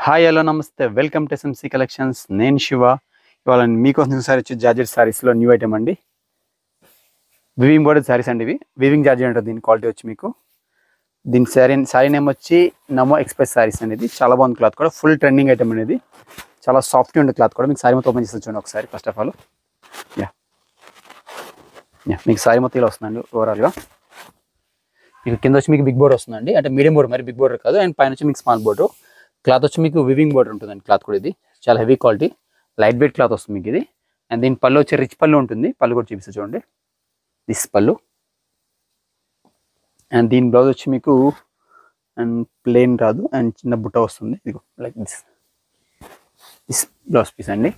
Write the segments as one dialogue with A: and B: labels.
A: Hi hello నమస్తే welcome to SMC collections. నేను శివ. ఇవాళ మీకోసం సారీ వచ్చి జార్జెట్ సారీస్లో న్యూ ఐటమ్ అండి. వివింగ్ బోర్డెడ్ సారీస్ అండి. ఇవి వివింగ్ జార్జెట్ ఉంటుంది. దీని క్వాలిటీ వచ్చి మీకు దీని సారీ నేమ్ వచ్చి నమో ఎక్స్ప్రెస్ సారీస్ అనేది. చాలా బాగుంది క్లాత్ కూడా. ఫుల్ ట్రెండింగ్ ఐటమ్ అనేది. చాలా సాఫ్ట్ ఉంది క్లాత్ కూడా. మీకు సారీ మొత్తం ఓపెన్ చేసి చూడండి ఒకసారి. ఫస్ట్ ఆఫ్ ఆల్ మీకు సారీ మొత్తం ఇలా వస్తుందండి. ఓవరాల్గా మీకు కింద వచ్చి మీకు బిగ్ బోర్డర్ వస్తుందండి. అంటే మీడియం బోర్డర్, మరి బిగ్ బోర్డర్ కాదు. అండ్ పైన వచ్చి మీకు స్మాల్ బోర్డర్. క్లాత్ వచ్చి మీకు వివింగ్ బోర్డర్ ఉంటుందండి. క్లాత్ కూడా ఇది చాలా heavy quality, light weight cloth వస్తుంది మీకు ఇది. అండ్ దీని పళ్ళు వచ్చి రిచ్ పళ్ళు ఉంటుంది. పళ్ళు కూడా చూపిస్తే చూడండి. దిస్ పళ్ళు. అండ్ దీని బ్లౌజ్ వచ్చి మీకు అండ్ ప్లెయిన్ రాదు, అండ్ చిన్న బుట్ట వస్తుంది. ఇదిగో లైక్ దిస్ బ్లౌజ్ పీస్ అండి.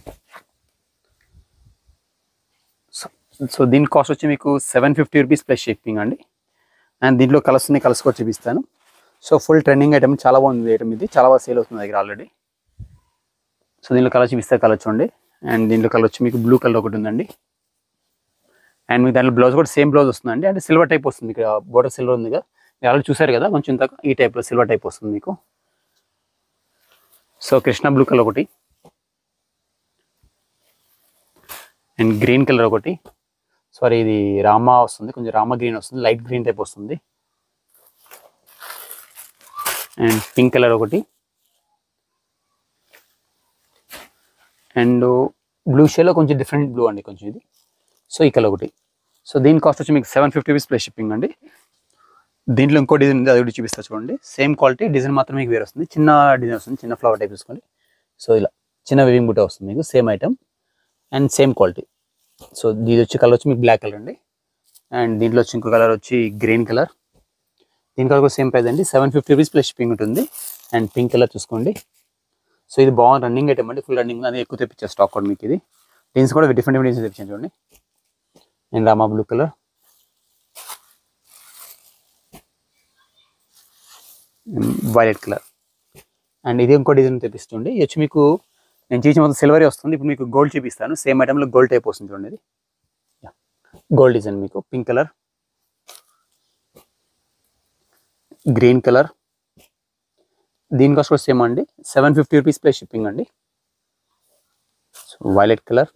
A: సో దీని కాస్ట్ వచ్చి మీకు 750 రూపీస్ ప్లస్ షిప్పింగ్ అండి. అండ్ దీంట్లో కలర్స్ ఉన్నాయి, కలర్స్ కూడా చూపిస్తాను. సో ఫుల్ ట్రెండింగ్ ఐటమ్, చాలా బాగుంది ఐటమ్ ఇది. చాలా బాగా సేల్ అవుతుంది దగ్గర ఆల్రెడీ. సో దీంట్లో కలర్ చూపిస్తే కలర్ చూడండి. అండ్ దీంట్లో కలర్ వచ్చి మీకు బ్లూ కలర్ ఒకటి ఉందండి. అండ్ మీకు దాంట్లో బ్లౌజ్ కూడా సేమ్ బ్లౌజ్ వస్తుందండి. అంటే సిల్వర్ టైప్ వస్తుంది. ఇక్కడ బోర్డర్ సిల్వర్ ఉంది కదా, మీరు ఆల్రెడీ చూసారు కదా కొంచెం ఇంతక. ఈ టైప్లో సిల్వర్ టైప్ వస్తుంది మీకు. సో కృష్ణ బ్లూ కలర్ ఒకటి, అండ్ గ్రీన్ కలర్ ఒకటి. సారీ ఇది రామా వస్తుంది, కొంచెం రామా గ్రీన్ వస్తుంది, లైట్ గ్రీన్ టైప్ వస్తుంది. అండ్ పింక్ కలర్ ఒకటి, అండ్ బ్లూ షేడ్లో కొంచెం డిఫరెంట్ బ్లూ అండి కొంచెం ఇది. సో ఈ కలర్ ఒకటి. సో దీని కాస్ట్ వచ్చి మీకు 750 రూపీస్ ప్లస్ షిప్పింగ్ అండి. దీంట్లో ఇంకో డిజైన్ ఉంది, అది కూడా చూపిస్తా చూడండి. సేమ్ క్వాలిటీ, డిజైన్ మాత్రం మీకు వేరే వస్తుంది. చిన్న డిజైన్ వస్తుంది, చిన్న ఫ్లవర్ టైప్ తీసుకోండి. సో ఇలా చిన్న వివింగ్ బుట్ట వస్తుంది మీకు. Same item and same quality. So దీని వచ్చి కలర్ వచ్చి మీకు బ్లాక్ కలర్ అండి. అండ్ దీంట్లో వచ్చి ఇంకో కలర్ వచ్చి గ్రీన్ కలర్. దీని కలర్ కూడా సేమ్ ప్రైస్ అండి, 750 రూపీస్ ప్లస్ షిప్పింగ్ ఉంటుంది. అండ్ పింక్ కలర్ చూసుకోండి. సో ఇది బాగుంది, రన్నింగ్ ఐటమ్ అండి. ఫుల్ రన్నింగ్, అది ఎక్కువ తెప్పించే స్టాక్ కూడా మీకు ఇది. డిజైన్స్ కూడా డిఫరెంట్ డిఫరెంట్ డిజైన్స్ తెప్పించాను చూడండి. And Rama blue colour, violet colour. And ఇది ఇంకో డిజైన్ తెప్పిస్తుంది. ఇది వచ్చి మీకు నేను చూసి మొత్తం సిల్వరే వస్తుంది. ఇప్పుడు మీకు గోల్డ్ చూపిస్తాను. సేమ్ ఐటమ్లో గోల్డ్ టైప్ వస్తుంది చూడండి. ఇది గోల్డ్ డిజైన్ మీకు. Pink colour, green colour. దీని కాస్ట్ కూడా సేమ్ అండి, 750 రూపీస్ ప్లస్ షిప్పింగ్ అండి. So violet colour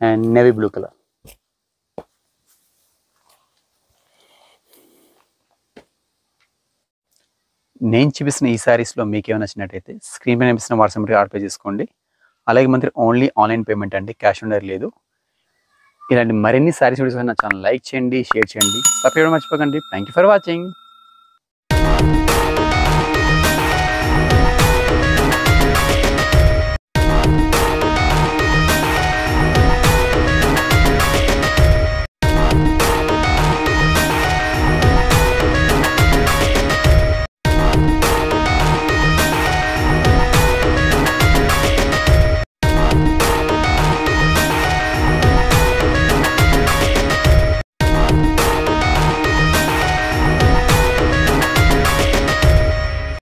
A: and navy blue colour. నేను చూపిస్తున్న ఈ సారీస్లో మీకు ఏమైనా నచ్చినట్టయితే స్క్రీన్ పైన కనిపిస్తున్న వాట్సాప్ నెంబర్కి ఆర్డర్ చేసుకోండి. అలాగే మంత్రి ఓన్లీ ఆన్లైన్ పేమెంట్ అండి, క్యాష్ ఆన్ డెలివరీ లేదు. ఇలాంటి మరిన్ని సారీస్ వీడియోస్ నా ఛానల్ లైక్ చేయండి, షేర్ చేయండి, సబ్స్క్రైబ్ మర్చిపోకండి. Thank you for watching.